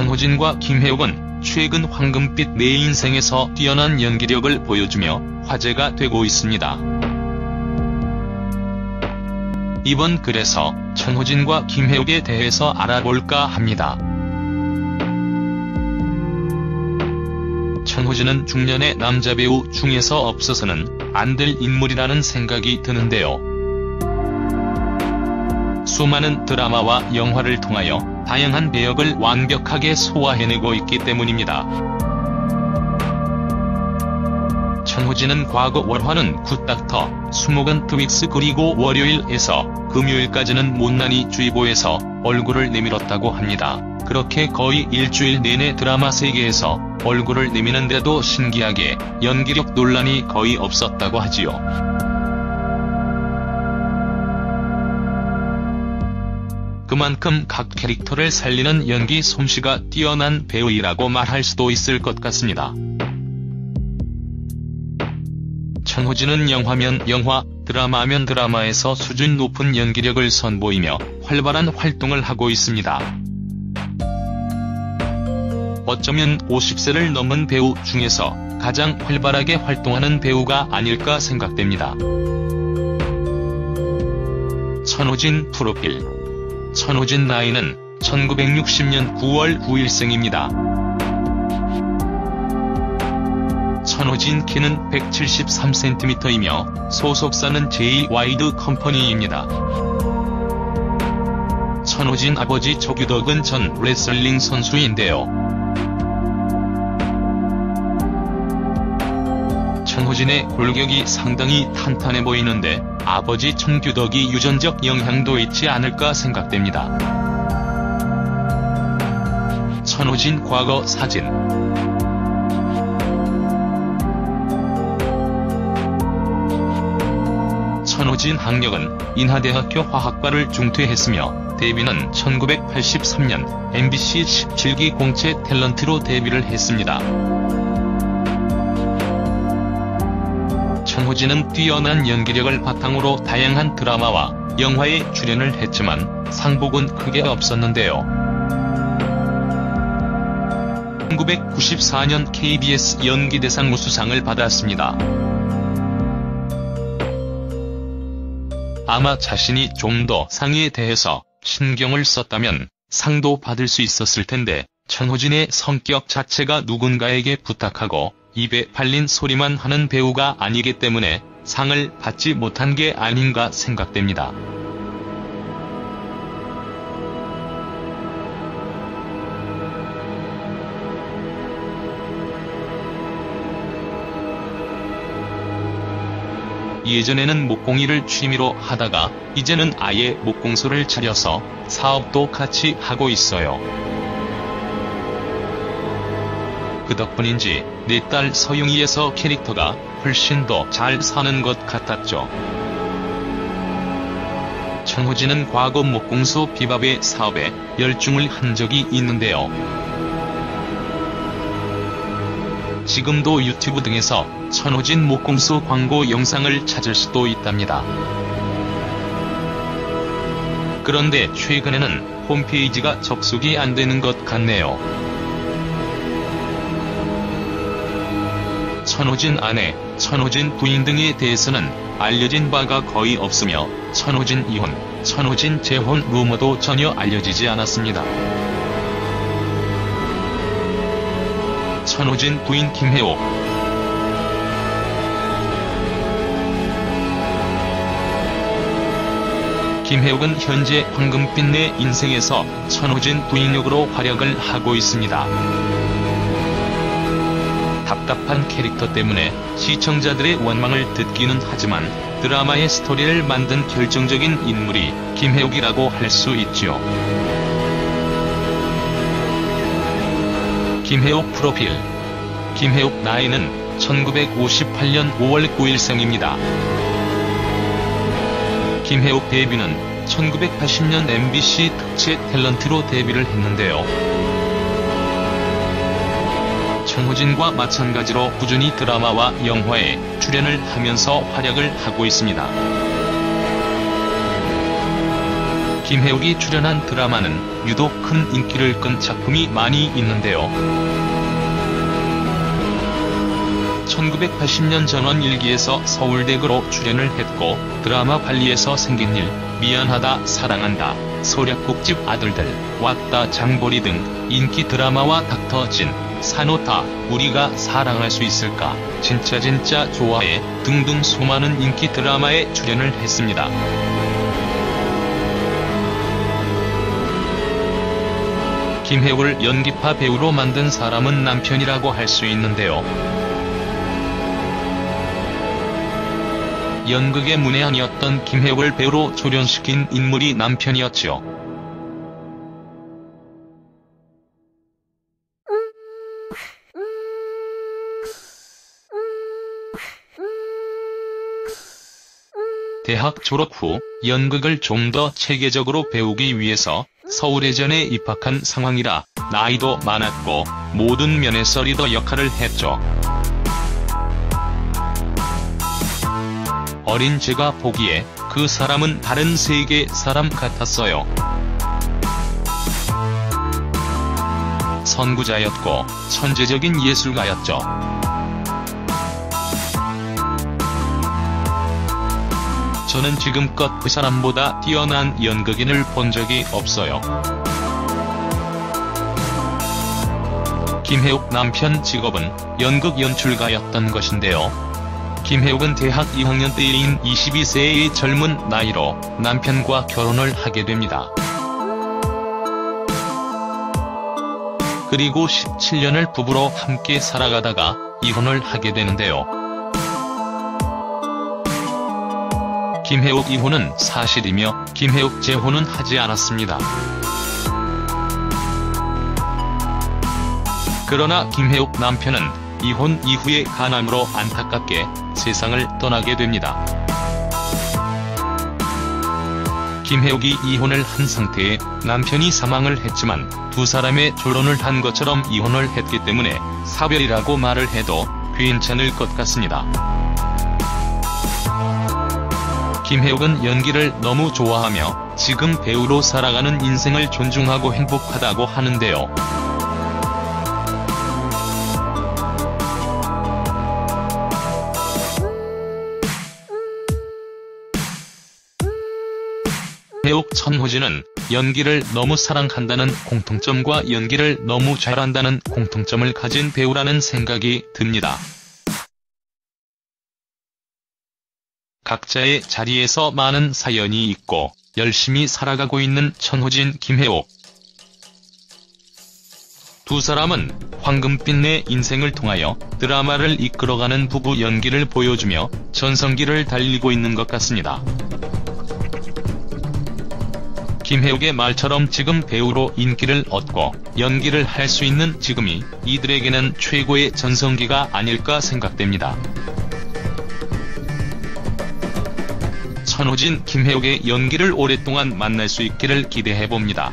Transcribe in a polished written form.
천호진과 김혜옥은 최근 황금빛 내 인생에서 뛰어난 연기력을 보여주며 화제가 되고 있습니다. 이번 글에서 천호진과 김혜옥에 대해서 알아볼까 합니다. 천호진은 중년의 남자 배우 중에서 없어서는 안 될 인물이라는 생각이 드는데요. 수많은 드라마와 영화를 통하여 다양한 배역을 완벽하게 소화해내고 있기 때문입니다. 천호진은 과거 월화는 굿닥터, 수목은 트윅스 그리고 월요일에서 금요일까지는 못난이 주의보에서 얼굴을 내밀었다고 합니다. 그렇게 거의 일주일 내내 드라마 세계에서 얼굴을 내미는데도 신기하게 연기력 논란이 거의 없었다고 하지요. 그만큼 각 캐릭터를 살리는 연기 솜씨가 뛰어난 배우이라고 말할 수도 있을 것 같습니다. 천호진은 영화면 영화, 드라마면 드라마에서 수준 높은 연기력을 선보이며 활발한 활동을 하고 있습니다. 어쩌면 50세를 넘은 배우 중에서 가장 활발하게 활동하는 배우가 아닐까 생각됩니다. 천호진 프로필. 천호진 나이는 1960년 9월 9일생입니다. 천호진 키는 173cm이며 소속사는 J.와이드 컴퍼니입니다. 천호진 아버지 조규덕은 전 레슬링 선수인데요. 천호진의 골격이 상당히 탄탄해 보이는데 아버지 천규덕이 유전적 영향도 있지 않을까 생각됩니다. 천호진 과거 사진. 천호진 학력은 인하대학교 화학과를 중퇴했으며 데뷔는 1983년 MBC 17기 공채 탤런트로 데뷔를 했습니다. 천호진은 뛰어난 연기력을 바탕으로 다양한 드라마와 영화에 출연을 했지만 상복은 크게 없었는데요. 1994년 KBS 연기대상 우수상을 받았습니다. 아마 자신이 좀 더 상에 대해서 신경을 썼다면 상도 받을 수 있었을 텐데 천호진의 성격 자체가 누군가에게 부탁하고 입에 발린 소리만 하는 배우가 아니기 때문에 상을 받지 못한 게 아닌가 생각됩니다. 예전에는 목공이를 취미로 하다가 이제는 아예 목공소를 차려서 사업도 같이 하고 있어요. 그 덕분인지 내 딸 서영이에서 캐릭터가 훨씬 더 잘 사는 것 같았죠. 천호진은 과거 목공소 비밥의 사업에 열중을 한 적이 있는데요. 지금도 유튜브 등에서 천호진 목공소 광고 영상을 찾을 수도 있답니다. 그런데 최근에는 홈페이지가 접속이 안 되는 것 같네요. 천호진 아내, 천호진 부인 등에 대해서는 알려진 바가 거의 없으며 천호진 이혼, 천호진 재혼 루머도 전혀 알려지지 않았습니다. 천호진 부인 김혜옥. 김혜옥은 현재 황금빛 내 인생에서 천호진 부인 역으로 활약을 하고 있습니다. 답답한 캐릭터 때문에 시청자들의 원망을 듣기는 하지만 드라마의 스토리를 만든 결정적인 인물이 김혜옥이라고 할 수 있지요. 김혜옥 프로필. 김혜옥 나이는 1958년 5월 9일생입니다. 김혜옥 데뷔는 1980년 MBC 특채 탤런트로 데뷔를 했는데요. 천호진과 마찬가지로 꾸준히 드라마와 영화에 출연을 하면서 활약을 하고 있습니다. 김혜옥이 출연한 드라마는 유독 큰 인기를 끈 작품이 많이 있는데요. 1980년 전원일기에서 서울대교로 출연을 했고, 드라마 발리에서 생긴 일, 미안하다 사랑한다, 소략국집 아들들, 왔다 장보리 등 인기 드라마와 닥터진, 산호타, 우리가 사랑할 수 있을까, 진짜 좋아해 등등 수많은 인기 드라마에 출연을 했습니다. 김혜옥을 연기파 배우로 만든 사람은 남편이라고 할 수 있는데요. 연극의 문외한이었던 김혜옥을 배우로 조련시킨 인물이 남편이었지요. 대학 졸업 후 연극을 좀 더 체계적으로 배우기 위해서 서울예전에 입학한 상황이라 나이도 많았고 모든 면에서 리더 역할을 했죠. 어린 제가 보기에 그 사람은 다른 세계 사람 같았어요. 선구자였고 천재적인 예술가였죠. 저는 지금껏 그 사람보다 뛰어난 연극인을 본 적이 없어요. 김혜옥 남편 직업은 연극 연출가였던 것인데요. 김혜옥은 대학 2학년 때인 22세의 젊은 나이로 남편과 결혼을 하게 됩니다. 그리고 17년을 부부로 함께 살아가다가 이혼을 하게 되는데요. 김혜옥 이혼은 사실이며 김혜옥 재혼은 하지 않았습니다. 그러나 김혜옥 남편은 이혼 이후의 간암으로 안타깝게 세상을 떠나게 됩니다. 김혜옥이 이혼을 한 상태에 남편이 사망을 했지만 두 사람의 결혼을 한 것처럼 이혼을 했기 때문에 사별이라고 말을 해도 괜찮을 것 같습니다. 김혜옥은 연기를 너무 좋아하며 지금 배우로 살아가는 인생을 존중하고 행복하다고 하는데요. 배우 천호진은 연기를 너무 사랑한다는 공통점과 연기를 너무 잘한다는 공통점을 가진 배우라는 생각이 듭니다. 각자의 자리에서 많은 사연이 있고 열심히 살아가고 있는 천호진, 김혜옥. 두 사람은 황금빛 내 인생을 통하여 드라마를 이끌어가는 부부 연기를 보여주며 전성기를 달리고 있는 것 같습니다. 김혜옥의 말처럼 지금 배우로 인기를 얻고 연기를 할 수 있는 지금이 이들에게는 최고의 전성기가 아닐까 생각됩니다. 천호진, 김혜옥의 연기를 오랫동안 만날 수 있기를 기대해봅니다.